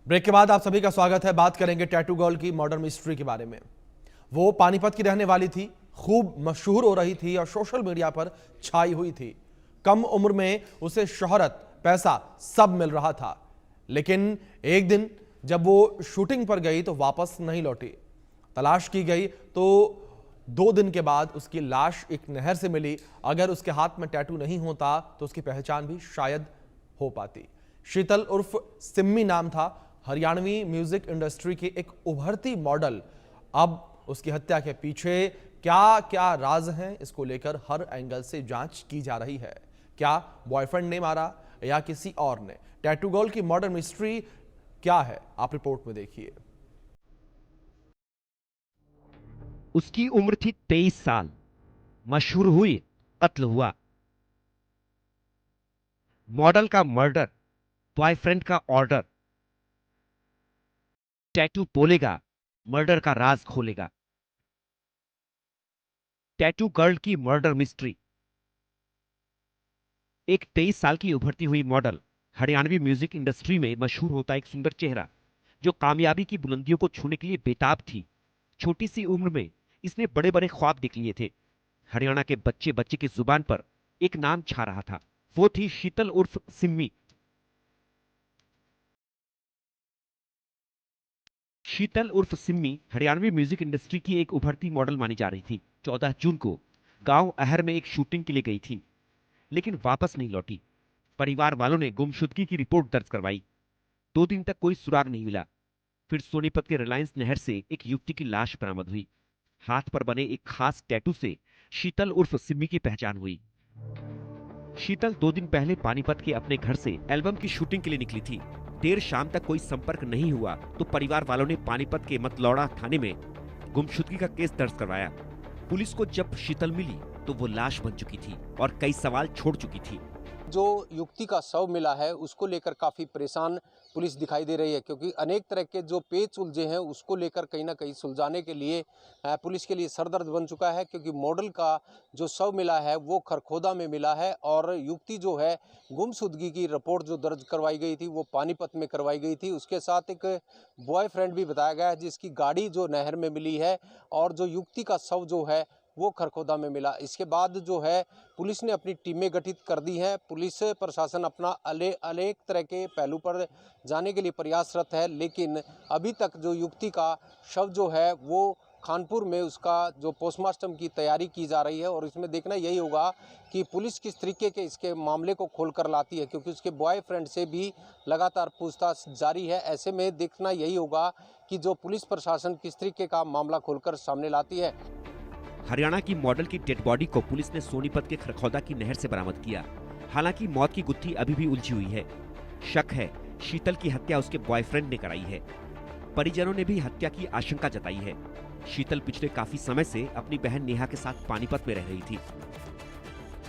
Break के बाद आप सभी का स्वागत है। बात करेंगे टैटू गर्ल की मर्डर मिस्ट्री के बारे में। वो पानीपत की रहने वाली थी, खूब मशहूर हो रही थी और सोशल मीडिया पर छाई हुई थी। कम उम्र में उसे शोहरत, पैसा सब मिल रहा था, लेकिन एक दिन जब वो शूटिंग पर गई तो वापस नहीं लौटी। तलाश की गई तो 2 दिन के बाद उसकी लाश एक नहर से मिली। अगर उसके हाथ में टैटू नहीं होता तो उसकी पहचान भी शायद हो पाती। शीतल उर्फ सिम्मी नाम था, हरियाणवी म्यूजिक इंडस्ट्री की एक उभरती मॉडल। अब उसकी हत्या के पीछे क्या क्या राज हैं, इसको लेकर हर एंगल से जांच की जा रही है। क्या बॉयफ्रेंड ने मारा या किसी और ने? टैटू गर्ल की मर्डर मिस्ट्री क्या है, आप रिपोर्ट में देखिए। उसकी उम्र थी 23 साल। मशहूर हुई, कत्ल हुआ। मॉडल का मर्डर, बॉयफ्रेंड का ऑर्डर। टैटू बोलेगा, मर्डर का राज खोलेगा। टैटू गर्ल की मर्डर मिस्ट्री। एक 23 साल की उभरती हुई मॉडल, हरियाणवी म्यूजिक इंडस्ट्री में मशहूर होता एक सुंदर चेहरा, जो कामयाबी की बुलंदियों को छूने के लिए बेताब थी। छोटी सी उम्र में इसने बड़े बड़े ख्वाब देख लिए थे। हरियाणा के बच्चे बच्चे की जुबान पर एक नाम छा रहा था, वो थी शीतल उर्फ सिम्मी। शीतल उर्फ सिम्मी हरियाणवी म्यूजिक इंडस्ट्री की एक उभरती मॉडल मानी जा रही थी। 14 जून को गांव अहर में एक शूटिंग के लिए गई थी, लेकिन वापस नहीं लौटी। परिवार वालों ने गुमशुदगी की रिपोर्ट दर्ज करवाई। 2 दिन तक कोई सुराग नहीं मिला। फिर सोनीपत के रिलायंस नहर से एक युवती की लाश बरामद हुई। हाथ पर बने एक खास टैटू से शीतल उर्फ सिम्मी की पहचान हुई। शीतल 2 दिन पहले पानीपत के अपने घर से एल्बम की शूटिंग के लिए निकली थी। देर शाम तक कोई संपर्क नहीं हुआ तो परिवार वालों ने पानीपत के मतलौड़ा थाने में गुमशुदगी का केस दर्ज करवाया। पुलिस को जब शीतल मिली तो वो लाश बन चुकी थी और कई सवाल छोड़ चुकी थी। जो युवती का शव मिला है उसको लेकर काफ़ी परेशान पुलिस दिखाई दे रही है, क्योंकि अनेक तरह के जो पेच उलझे हैं उसको लेकर कहीं ना कहीं सुलझाने के लिए पुलिस के लिए सरदर्द बन चुका है। क्योंकि मॉडल का जो शव मिला है वो खरखोदा में मिला है और युवती जो है गुमशुदगी की रिपोर्ट जो दर्ज करवाई गई थी वो पानीपत में करवाई गई थी। उसके साथ एक बॉयफ्रेंड भी बताया गया है जिसकी गाड़ी जो नहर में मिली है और जो युवती का शव जो है वो खरखोदा में मिला। इसके बाद जो है पुलिस ने अपनी टीमें गठित कर दी हैं। पुलिस प्रशासन अपना अनेक तरह के पहलू पर जाने के लिए प्रयासरत है, लेकिन अभी तक जो युवती का शव जो है वो खानपुर में उसका जो पोस्टमार्टम की तैयारी की जा रही है। और इसमें देखना यही होगा कि पुलिस किस तरीके के इसके मामले को खोल कर लाती है, क्योंकि उसके बॉयफ्रेंड से भी लगातार पूछताछ जारी है। ऐसे में देखना यही होगा कि जो पुलिस प्रशासन किस तरीके का मामला खोलकर सामने लाती है। हरियाणा की मॉडल की डेड बॉडी को पुलिस ने सोनीपत के खरखौदा की नहर से बरामद किया। हालांकि मौत की गुत्थी अभी भी उलझी हुई है। शक है शीतल की हत्या उसके बॉयफ्रेंड ने कराई है। परिजनों ने भी हत्या की आशंका जताई है। शीतल पिछले काफी समय से अपनी बहन नेहा के साथ पानीपत में रह रही थी।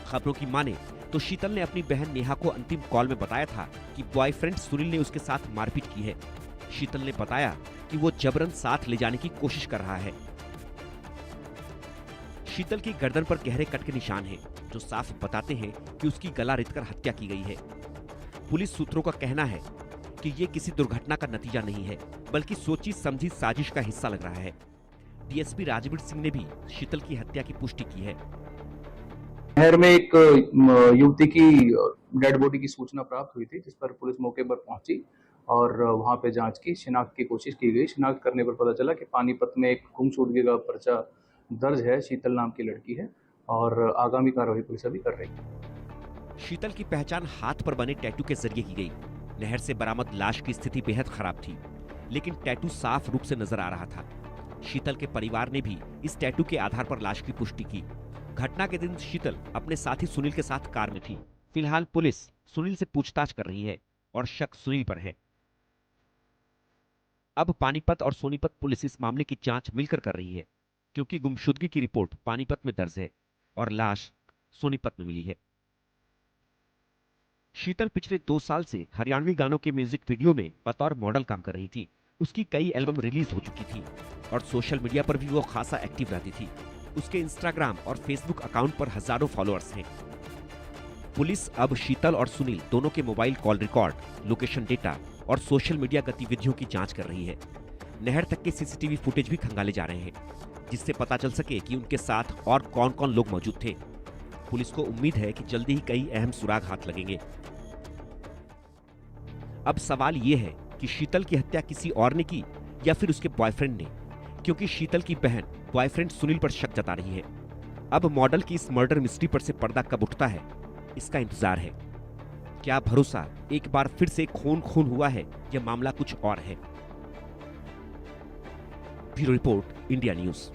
खबरों की माने तो शीतल ने अपनी बहन नेहा को अंतिम कॉल में बताया था कि बॉयफ्रेंड सुनील ने उसके साथ मारपीट की है। शीतल ने बताया कि वो जबरन साथ ले जाने की कोशिश कर रहा है। शीतल की गर्दन पर गहरे कट के निशान हैं, जो साफ बताते हैं कि उसकी गला रेतकर हत्या की गई है। पुलिस सूत्रों का कहना है कि ये किसी दुर्घटना का नतीजा नहीं है, बल्कि सोची समझी साजिश का हिस्सा लग रहा है। डीएसपी राजवीर सिंह ने भी शीतल की हत्या की पुष्टि की है। नहर में एक युवती की डेड बॉडी की सूचना प्राप्त हुई थी, जिस पर पुलिस मौके पर पहुंची और वहां पे जांच की, शिनाख्त की कोशिश की गई। शिनाख्त करने पर पता चला कि पानीपत में एक गुमशुदगी का पर्चा दर्ज है। शीतल नाम की लड़की है और आगामी कार्रवाई पुलिस अभी कर रही है। शीतल की पहचान हाथ पर बने टैटू के जरिए की गई। नहर से बरामद लाश की स्थिति बेहद खराब थी, लेकिन टैटू साफ रूप से नजर आ रहा था। शीतल के परिवार ने भी इस टैटू के आधार पर लाश की पुष्टि की। घटना के दिन शीतल अपने साथी सुनील के साथ कार में थी। फिलहाल पुलिस सुनील से पूछताछ कर रही है और शक सुनील पर है। अब पानीपत और सोनीपत पुलिस इस मामले की जांच मिलकर कर रही है, क्योंकि गुमशुदगी की रिपोर्ट पानीपत में दर्ज है और लाश सोनीपत में मिली है। शीतल पिछले 2 साल से हरियाणवी गानों के म्यूजिक वीडियो में बतौर मॉडल काम कर रही थी। उसकी कई एल्बम रिलीज हो चुकी थी और सोशल मीडिया पर भी वो खासा एक्टिव रहती थी। उसके इंस्टाग्राम और फेसबुक अकाउंट पर हजारों फॉलोअर्स हैं। पुलिस अब शीतल और सुनील दोनों के mobile call record, location data और सोशल मीडिया गतिविधियों की जांच कर रही है। नहर तक के सीसीटीवी फुटेज भी खंगाले जा रहे हैं, जिससे पता चल सके कि उनके साथ और कौन कौन लोग मौजूद थे। पुलिस को उम्मीद है कि जल्दी ही कई अहम सुराग हाथ लगेंगे। अब सवाल यह है कि शीतल की हत्या किसी और ने की या फिर उसके बॉयफ्रेंड ने, क्योंकि शीतल की बहन बॉयफ्रेंड सुनील पर शक जता रही है। अब मॉडल की इस मर्डर मिस्ट्री पर से पर्दा कब उठता है, इसका इंतजार है। क्या भरोसा एक बार फिर से खून खून हुआ है या मामला कुछ और है? Bureau report, India news.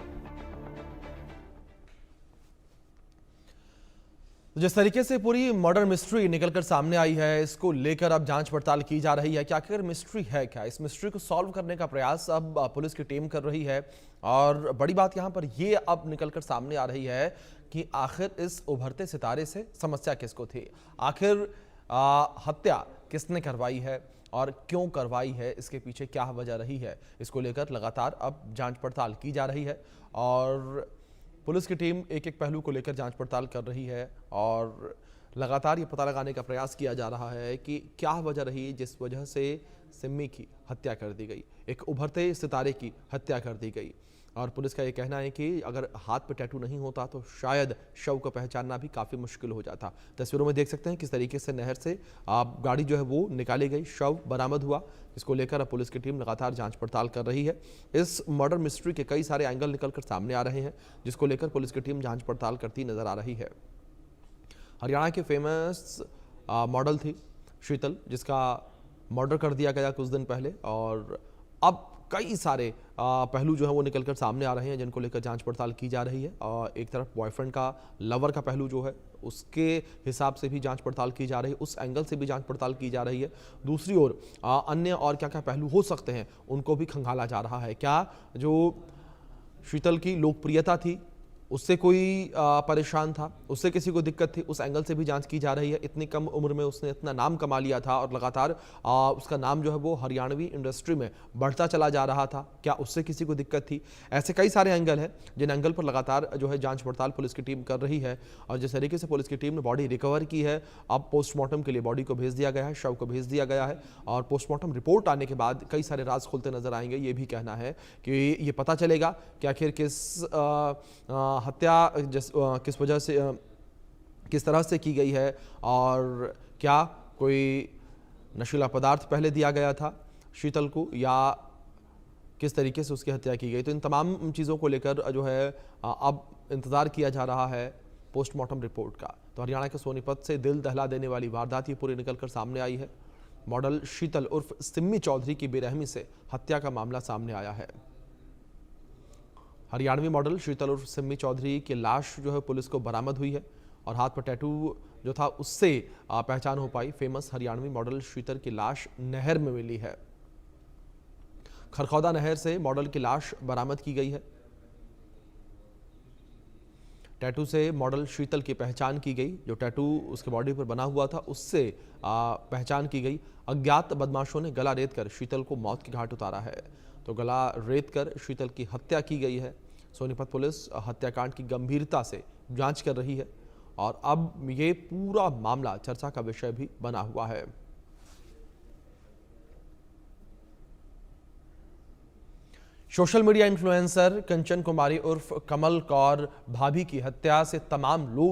जिस तरीके से पूरी मर्डर मिस्ट्री निकलकर सामने आई है, इसको लेकर अब जांच पड़ताल की जा रही है कि आखिर मिस्ट्री है क्या। इस मिस्ट्री को सॉल्व करने का प्रयास अब पुलिस की टीम कर रही है। और बड़ी बात यहां पर यह अब निकलकर सामने आ रही है कि आखिर इस उभरते सितारे से समस्या किसको थी, आखिर हत्या किसने करवाई है और क्यों करवाई है, इसके पीछे क्या वजह रही है। इसको लेकर लगातार अब जांच पड़ताल की जा रही है और पुलिस की टीम एक एक पहलू को लेकर जांच पड़ताल कर रही है और लगातार ये पता लगाने का प्रयास किया जा रहा है कि क्या वजह रही जिस वजह से सिम्मी की हत्या कर दी गई, एक उभरते सितारे की हत्या कर दी गई। और पुलिस का ये कहना है कि अगर हाथ पे टैटू नहीं होता तो शायद शव को पहचानना भी काफ़ी मुश्किल हो जाता। तस्वीरों में देख सकते हैं किस तरीके से नहर से गाड़ी जो है वो निकाली गई, शव बरामद हुआ। इसको लेकर अब पुलिस की टीम लगातार जांच पड़ताल कर रही है। इस मर्डर मिस्ट्री के कई सारे एंगल निकलकर सामने आ रहे हैं, जिसको लेकर पुलिस की टीम जांच पड़ताल करती नजर आ रही है। हरियाणा की फेमस मॉडल थी शीतल, जिसका मर्डर कर दिया गया कुछ दिन पहले और अब कई सारे पहलू जो है वो निकलकर सामने आ रहे हैं, जिनको लेकर जांच पड़ताल की जा रही है। और एक तरफ बॉयफ्रेंड का, लवर का पहलू जो है उसके हिसाब से भी जांच पड़ताल की जा रही है, उस एंगल से भी जांच पड़ताल की जा रही है। दूसरी ओर अन्य और क्या क्या पहलू हो सकते हैं उनको भी खंगाला जा रहा है। क्या जो शीतल की लोकप्रियता थी उससे कोई परेशान था, उससे किसी को दिक्कत थी, उस एंगल से भी जांच की जा रही है। इतनी कम उम्र में उसने इतना नाम कमा लिया था और लगातार उसका नाम जो है वो हरियाणवी इंडस्ट्री में बढ़ता चला जा रहा था, क्या उससे किसी को दिक्कत थी। ऐसे कई सारे एंगल हैं जिन एंगल पर लगातार जो है जांच पड़ताल पुलिस की टीम कर रही है। और जिस तरीके से पुलिस की टीम ने बॉडी रिकवर की है, अब पोस्टमार्टम के लिए बॉडी को भेज दिया गया है, शव को भेज दिया गया है। और पोस्टमार्टम रिपोर्ट आने के बाद कई सारे राज खुलते नजर आएंगे। ये भी कहना है कि ये पता चलेगा कि आखिर किस हत्या किस वजह से, किस तरह से की गई है और क्या कोई नशीला पदार्थ पहले दिया गया था शीतल को या किस तरीके से उसकी हत्या की गई। तो इन तमाम चीज़ों को लेकर जो है अब इंतज़ार किया जा रहा है पोस्टमार्टम रिपोर्ट का। तो हरियाणा के सोनीपत से दिल दहला देने वाली वारदात ये पूरी निकलकर सामने आई है। मॉडल शीतल उर्फ सिम्मी चौधरी की बेरहमी से हत्या का मामला सामने आया है। हरियाणवी मॉडल शीतल उर्फ सिम्मी चौधरी की लाश जो है पुलिस को बरामद हुई है और हाथ पर टैटू जो था उससे पहचान हो पाई। फेमस हरियाणवी मॉडल शीतल की लाश नहर में मिली है। खरखौदा नहर से मॉडल की लाश बरामद की गई है। टैटू से मॉडल शीतल की पहचान की गई, जो टैटू उसके बॉडी पर बना हुआ था उससे पहचान की गई। अज्ञात बदमाशों ने गला रेत कर शीतल को मौत के घाट उतारा है, तो गला रेत कर शीतल की हत्या की गई है। सोनीपत पुलिस हत्याकांड की गंभीरता से जांच कर रही है और अब ये पूरा मामला चर्चा का विषय भी बना हुआ है। सोशल मीडिया इन्फ्लुएंसर कंचन कुमारी उर्फ कमल कौर भाभी की हत्या से तमाम लोग